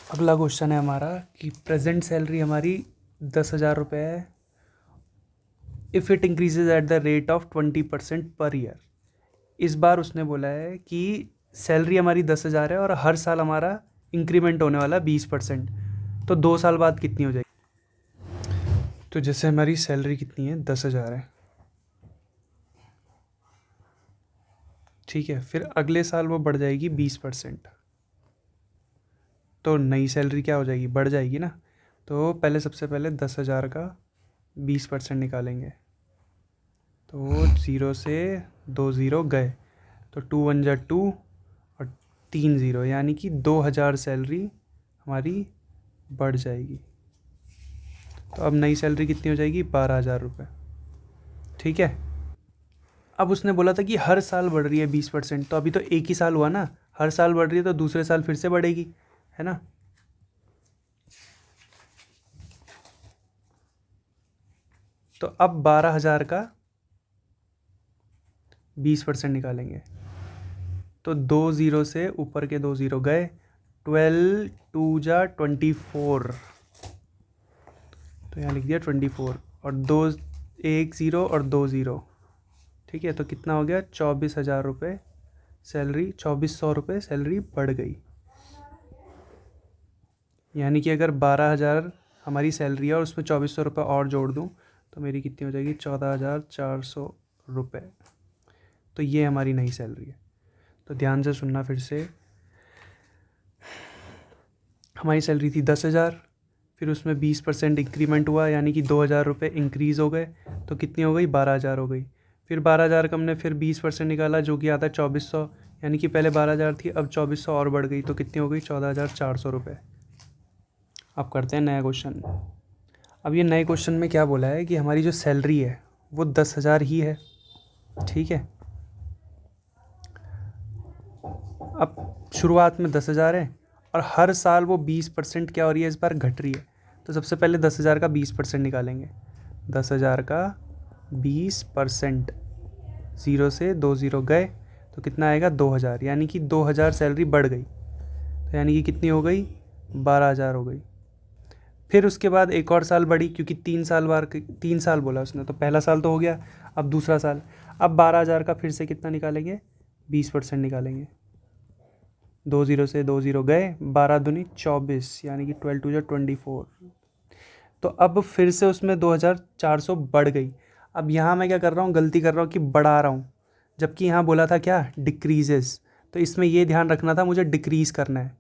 अगला क्वेश्चन है हमारा कि प्रेजेंट सैलरी हमारी 10,000 रुपये है, if it increases at the rate of 20% per year. इस बार उसने बोला है कि सैलरी हमारी 10,000 है और हर साल हमारा इंक्रीमेंट होने वाला 20%। तो 2 साल बाद कितनी हो जाएगी? तो जैसे हमारी सैलरी कितनी है, 10,000 है, ठीक है। फिर अगले साल वो बढ़ जाएगी 20%, तो नई सैलरी क्या हो जाएगी, बढ़ जाएगी ना। तो पहले सबसे पहले 10,000 का 20% निकालेंगे, तो 0 से 2 ज़ीरो गए, तो 2 1 जा 2 और 3 ज़ीरो, यानी कि 2,000 सैलरी हमारी बढ़ जाएगी। तो अब नई सैलरी कितनी हो जाएगी, 12,000 रुपये, ठीक है। अब उसने बोला था कि हर साल बढ़ रही है 20%, तो अभी तो एक ही साल हुआ ना, हर साल बढ़ रही है तो दूसरे साल फिर से बढ़ेगी, है ना। तो अब 12,000 का 20% निकालेंगे, तो 2 ज़ीरो से ऊपर के 2 ज़ीरो गए, 12 2 जा 24, तो यहाँ लिख दिया 24, और 1 ज़ीरो और 2 ज़ीरो, ठीक है। तो कितना हो गया, 24,000 रुपये सैलरी, 2,400 रुपये सैलरी बढ़ गई। यानी कि अगर 12,000 हमारी सैलरी है और उसमें 2,400 रुपये और जोड़ दूँ तो मेरी कितनी हो जाएगी, 14,400 रुपये। तो ये हमारी नई सैलरी है। तो ध्यान से सुनना फिर से, हमारी सैलरी थी 10,000, फिर उसमें 20% इंक्रीमेंट हुआ, यानी कि 2,000 रुपये इंक्रीज़ हो गए, तो कितनी हो गई, 12,000 हो गई। फिर 12,000 का हमने फिर 20% निकाला, जो कि आता है 2,400, यानी कि पहले 12,000 थी, अब 2,400 और बढ़ गई, तो कितनी हो गई, 14,400 रुपये। अब करते हैं नया क्वेश्चन। अब ये नए क्वेश्चन में क्या बोला है कि हमारी जो सैलरी है वो 10,000 ही है, ठीक है। अब शुरुआत में 10,000 है और हर साल वो 20% क्या हो रही है, इस बार घट रही है। तो सबसे पहले 10,000 का 20% निकालेंगे, 10,000 का 20%, 0 से 2 ज़ीरो गए, तो कितना आएगा, 2,000, यानी कि 2,000 सैलरी बढ़ गई, तो यानी कि कितनी हो गई, 12,000 हो गई। फिर उसके बाद एक और साल बढ़ी, क्योंकि 3 साल बोला उसने, तो पहला साल तो हो गया, अब दूसरा साल। अब 12,000 का फिर से कितना निकालेंगे, 20% निकालेंगे, 2 ज़ीरो से 2 ज़ीरो गए, 12 दूनी 24, यानी कि 12 2 जा 24। तो अब फिर से उसमें 2,400 बढ़ गई। अब यहाँ मैं क्या कर रहा हूँ, गलती कर रहा हूँ कि बढ़ा रहा हूँ, जबकि यहाँ बोला था क्या, डिक्रीजेस। तो इसमें ये ध्यान रखना था मुझे डिक्रीज़ करना है।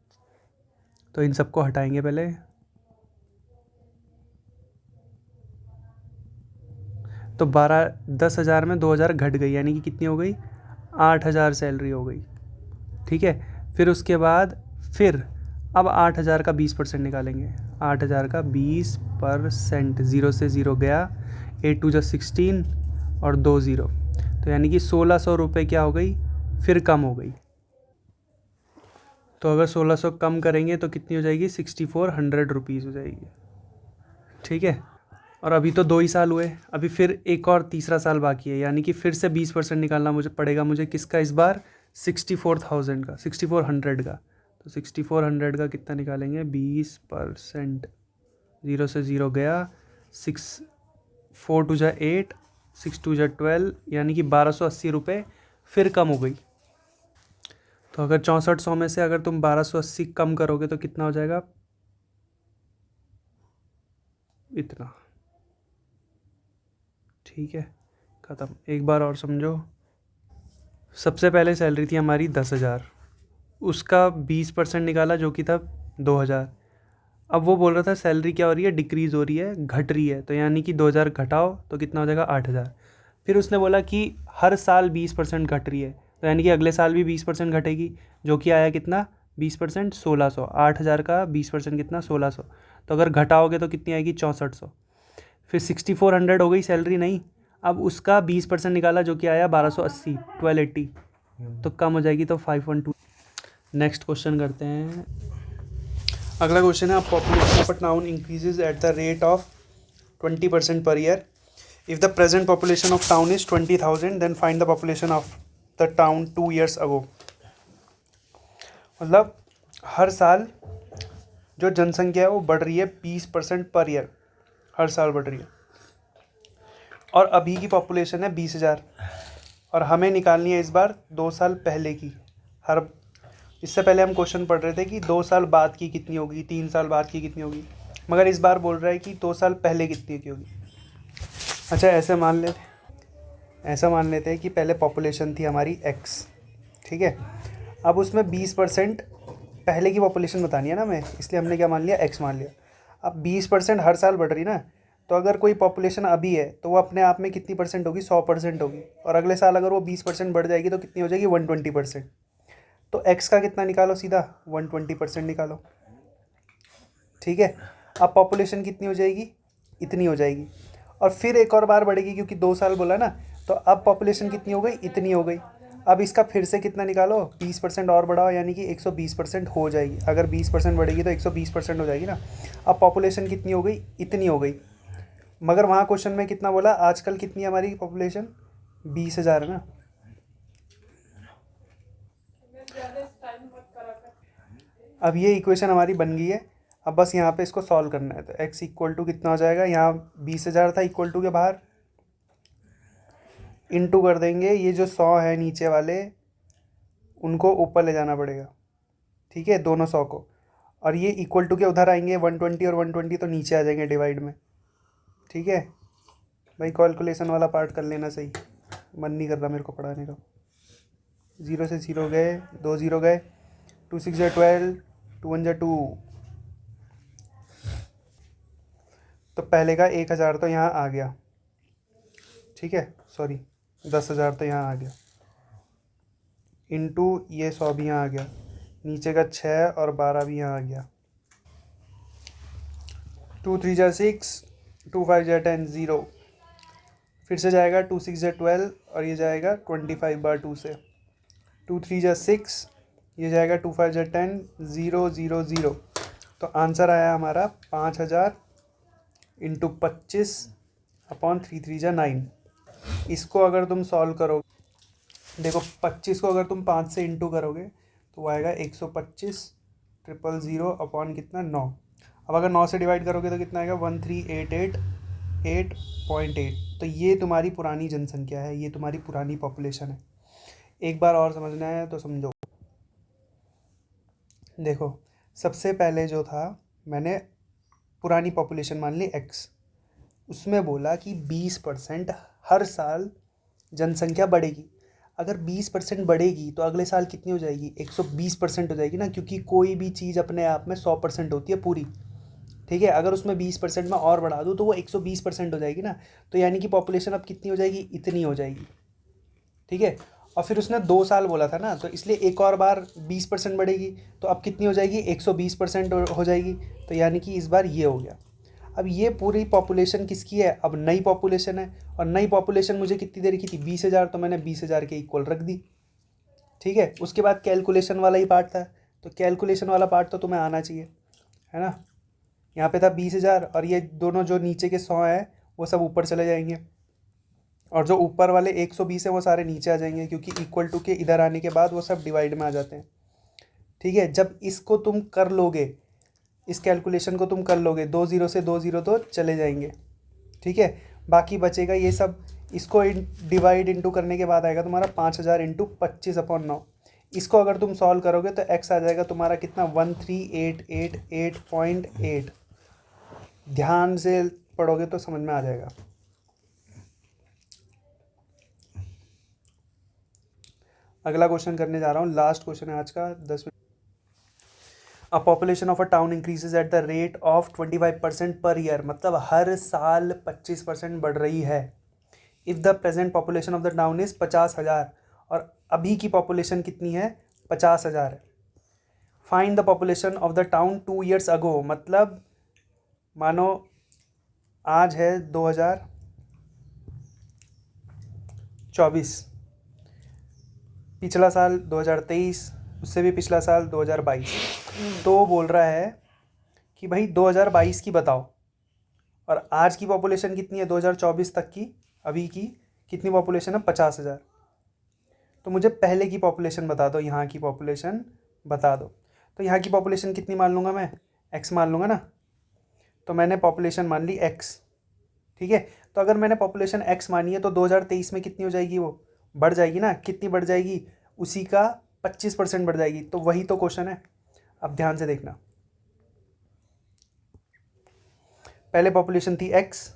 तो इन सबको हटाएंगे पहले, तो 10,000 में 2,000 घट गई, यानी कि कितनी हो गई, 8,000 सैलरी हो गई, ठीक है। फिर उसके बाद फिर अब 8,000 का 20% निकालेंगे, 8,000 का 20%, 0 से 0 गया, 8 2 जा 16 और 2 ज़ीरो, तो यानी कि 1,600 रुपये क्या हो गई, फिर कम हो गई। तो अगर 1,600 कम करेंगे तो कितनी हो जाएगी, 6,400 रुपीज़ हो जाएगी, ठीक है। और अभी तो 2 ही साल हुए, अभी फिर एक और तीसरा साल बाकी है, यानी कि फिर से 20% निकालना मुझे पड़ेगा, मुझे किसका, इस बार 64,000 का, 6,400 का। तो 6,400 का कितना निकालेंगे, 20%, 0 से 0 गया, 6 4 2 जा 8, 6 2 जा 12, यानी कि 1,280 रुपये फिर कम हो गई। तो अगर 6400 में से अगर तुम 1,280 कम करोगे तो कितना हो जाएगा, इतना, ठीक है, ख़त्म। एक बार और समझो। सबसे पहले सैलरी थी हमारी 10,000, उसका 20% निकाला, जो कि था 2,000। अब वो बोल रहा था सैलरी क्या हो रही है, डिक्रीज़ हो रही है, घट रही है, तो यानी कि 2,000 घटाओ तो कितना हो जाएगा, 8,000। फिर उसने बोला कि हर साल 20% घट रही है, तो यानी कि अगले साल भी 20% घटेगी, जो कि आया कितना, 20%, 1,600। 8,000 का 20% कितना, 1,600। तो अगर घटाओगे तो कितनी आएगी, 6,400। फिर 6,400 हो गई सैलरी नहीं, अब उसका 20% निकाला, जो कि आया 1,280, 1,280, तो कम हो जाएगी, तो 512। नेक्स्ट क्वेश्चन करते हैं। अगला क्वेश्चन है, population of a town increases at the rate of 20% per year. If the present population of town is 20,000 then find the population of the town 2 years ago. मतलब हर साल जो जनसंख्या है वो बढ़ रही है 20% पर ईयर, हर साल बढ़ रही है। और अभी की पॉपुलेशन है 20,000 और हमें निकालनी है इस बार 2 साल पहले की। हर इससे पहले हम क्वेश्चन पढ़ रहे थे कि 2 साल बाद की कितनी होगी, 3 साल बाद की कितनी होगी, मगर इस बार बोल रहा है कि 2 साल पहले कितनी की होगी। अच्छा ऐसा मान लेते हैं कि पहले पॉपुलेशन थी हमारी x, ठीक है। अब उसमें 20% पहले की पॉपुलेशन बतानी है ना हमें, इसलिए हमने क्या मान लिया, x मान लिया। अब 20% हर साल बढ़ रही ना, तो अगर कोई पॉपुलेशन अभी है तो वो अपने आप में कितनी परसेंट होगी, 100% होगी। और अगले साल अगर वो 20% बढ़ जाएगी तो कितनी हो जाएगी, 120%। तो x का कितना निकालो, सीधा 120% निकालो, ठीक है। अब पॉपुलेशन कितनी हो जाएगी, इतनी हो जाएगी। और फिर एक और बार बढ़ेगी क्योंकि 2 साल बोला ना, तो अब पॉपुलेशन कितनी हो गई, इतनी हो गई। अब इसका फिर से कितना निकालो, 20% और बढ़ाओ, यानी कि 120% हो जाएगी। अगर 20% बढ़ेगी तो 120% हो जाएगी ना। अब पॉपुलेशन कितनी हो गई, इतनी हो गई। मगर वहाँ क्वेश्चन में कितना बोला, आजकल कितनी है हमारी पॉपुलेशन, 20,000 है ना। अब ये इक्वेशन हमारी बन गई है। अब बस यहाँ पे इसको सॉल्व करना है। तो x इक्वल टू कितना हो जाएगा, यहाँ 20,000 था, इक्वल टू के बाहर इनटू कर देंगे, ये जो 100 है नीचे वाले उनको ऊपर ले जाना पड़ेगा, ठीक है, दोनों 100 को। और ये इक्वल टू के उधर आएंगे 120 और 120 तो नीचे आ जाएंगे डिवाइड में, ठीक है। भाई कैलकुलेशन वाला पार्ट कर लेना, सही मन नहीं कर रहा मेरे को पढ़ाने का। 0 से 0 गए, 2 0 गए, 2 6 या 12, 2 1 जा 2। तो पहले का 1,000 तो यहाँ आ गया, ठीक है, सॉरी 10,000 तो यहाँ आ गया, इनटू ये 100 भी यहाँ आ गया, नीचे का 6 और 12 भी यहाँ आ गया। 2 3 जा 6, 2 5 जा 10, 0। फिर से जाएगा 2 6 जा 12 और ये जाएगा 25 बार 2 से। 2 3 जा 6, ये जाएगा 2 5 जा 10, 0 0 0। तो आंसर आया हमारा 5,000 इंटू 25 अपॉन 3 3 जा 9। इसको अगर तुम सॉल्व करो, देखो 25 को अगर तुम 5 से इंटू करोगे तो वो आएगा 125 000 अपॉन कितना, 9। अब अगर 9 से डिवाइड करोगे तो कितना आएगा, 13,888.8। तो ये तुम्हारी पुरानी जनसंख्या है, ये तुम्हारी पुरानी पॉपुलेशन है। एक बार और समझना है तो समझो। देखो सबसे पहले जो था, मैंने पुरानी पॉपुलेशन मान ली x, उसमें बोला कि 20% हर साल जनसंख्या बढ़ेगी। अगर 20% बढ़ेगी तो अगले साल कितनी हो जाएगी, 120% हो जाएगी ना, क्योंकि कोई भी चीज़ अपने आप में 100% होती है पूरी, ठीक है। अगर उसमें 20% में और बढ़ा दूँ तो वो 120% हो जाएगी ना। तो यानी कि पॉपुलेशन अब कितनी हो जाएगी, इतनी हो जाएगी, ठीक है। और फिर उसने 2 साल बोला था ना, तो इसलिए एक और बार 20% बढ़ेगी, तो अब कितनी हो जाएगी, 120% हो जाएगी। तो यानी कि इस बार ये हो गया। अब ये पूरी पॉपुलेशन किसकी है, अब नई पॉपुलेशन है, और नई पॉपुलेशन मुझे कितनी देर की थी, 20,000, तो मैंने 20,000 के इक्वल रख दी, ठीक है। उसके बाद कैलकुलेशन वाला ही पार्ट था, तो कैलकुलेशन वाला पार्ट तो तुम्हें आना चाहिए, है ना। यहाँ पे था 20,000 और ये दोनों जो नीचे के 100 हैं वो सब ऊपर चले जाएंगे, और जो ऊपर वाले 120 है वो सारे नीचे आ जाएंगे, क्योंकि इक्वल टू के इधर आने के बाद वो सब डिवाइड में आ जाते हैं, ठीक है। जब इसको तुम कर लोगे, इस कैलकुलेशन को तुम कर लोगे, 2 0 से 2 0 तो चले जाएंगे, ठीक है। बाकी बचेगा ये सब, इसको डिवाइड इंटू करने के बाद आएगा तुम्हारा 5,000 इंटू 25/9। इसको अगर तुम सॉल्व करोगे तो x आ जाएगा तुम्हारा कितना, 13,888.8। ध्यान से पढ़ोगे तो समझ में आ जाएगा। अगला क्वेश्चन करने जा रहा हूँ, लास्ट क्वेश्चन है आज का, 10 minute. A population of a town increases at the rate of 25% per year, मतलब हर साल 25% बढ़ रही है। If the present population of the town is 50,000, और अभी की पॉपुलेशन कितनी है, 50,000 है। Find the population of the town 2 years ago, मतलब मानो आज है 2024, पिछला साल 2023, उससे भी पिछला साल 2022। तो बोल रहा है कि भाई 2022 की बताओ, और आज की पॉपुलेशन कितनी है 2024 तक की, अभी की कितनी पॉपुलेशन है, 50,000। तो मुझे पहले की पॉपुलेशन बता दो, यहाँ की पॉपुलेशन बता दो। तो यहाँ की पॉपुलेशन कितनी मान लूँगा मैं, एक्स मान लूँगा ना, तो मैंने पॉपुलेशन मान ली एक्स, ठीक है। तो अगर मैंने पॉपुलेशन एक्स मानी है तो 2023 में कितनी हो जाएगी, वो बढ़ जाएगी ना, कितनी बढ़ जाएगी, उसी का 25% बढ़ जाएगी। तो वही तो क्वेश्चन है। अब ध्यान से देखना, पहले पॉपुलेशन थी एक्स,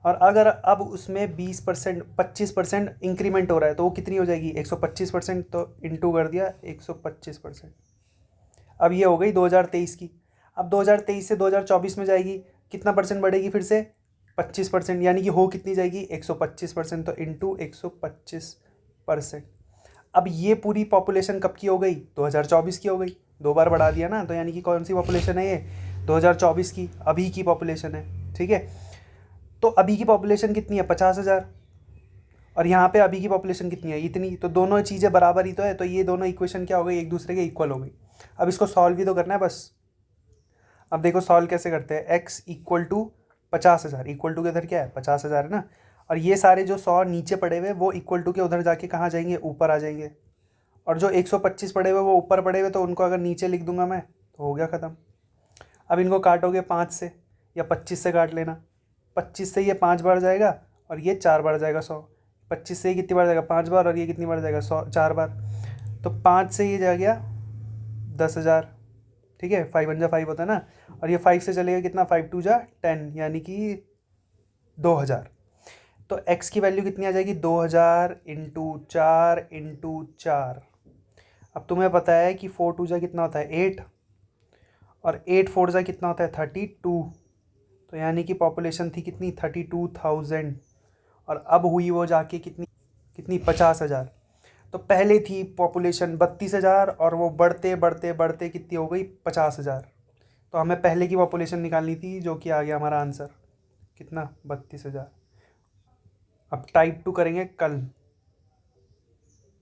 और अगर अब उसमें 20% 25% इंक्रीमेंट हो रहा है तो वो कितनी हो जाएगी, 125%। तो इंटू कर दिया 125%। अब ये हो गई 2023 की। अब 2023 से 2024 में जाएगी, कितना परसेंट बढ़ेगी फिर से, 25%, यानी कि हो कितनी जाएगी, 125%। तो इंटू 125%। अब ये पूरी पॉपुलेशन कब की हो गई, 2024 की हो गई, 2 बार बढ़ा दिया ना। तो यानी कि कौन सी पॉपुलेशन है ये, 2024 की, अभी की पॉपुलेशन है, ठीक है। तो अभी की पॉपुलेशन कितनी है, 50,000, और यहाँ पे अभी की पॉपुलेशन कितनी है, इतनी। तो दोनों चीज़ें बराबर ही तो है, तो ये दोनों इक्वेशन क्या हो गई, एक दूसरे के इक्वल हो गई। अब इसको सॉल्व भी तो करना है बस। अब देखो सॉल्व कैसे करते हैं, X equal to 50,000, equal to के उधर क्या है, 50,000 है ना, और ये सारे जो 100 नीचे पड़े हुए वो इक्वल टू के उधर जाके कहाँ जाएंगे, ऊपर आ जाएंगे। और जो 125 पड़े हुए वो ऊपर पड़े हुए, तो उनको अगर नीचे लिख दूंगा मैं तो हो गया ख़त्म। अब इनको काटोगे 5 से या 25 से काट लेना। 25 से ये 5 बार जाएगा और ये 4 बार जाएगा 100। 25 से ये कितनी बार जाएगा, 5 बार, और ये कितनी बार जाएगा, 100, 4 बार। तो 5 से ये जा गया 10,000, ठीक है, 5 1 जा 5 होता है ना, और ये 5 से चलेगा कितना, 5 2 जा 10, यानी कि 2,000। तो x की वैल्यू कितनी आ जाएगी, 2,000 इंटू 4 इंटू 4। अब तुम्हें पता है कि 4 2 जा कितना होता है, 8, और 8 4 जा कितना होता है, 32। तो यानी कि पॉपुलेशन थी कितनी, 32,000, और अब हुई वो जाके कितनी कितनी 50,000। तो पहले थी पॉपुलेशन 32,000 और वो बढ़ते बढ़ते बढ़ते कितनी हो गई, 50,000। तो हमें पहले की पॉपुलेशन निकालनी थी, जो कि आ गया हमारा आंसर कितना, 32,000। अब टाइप 2 करेंगे कल।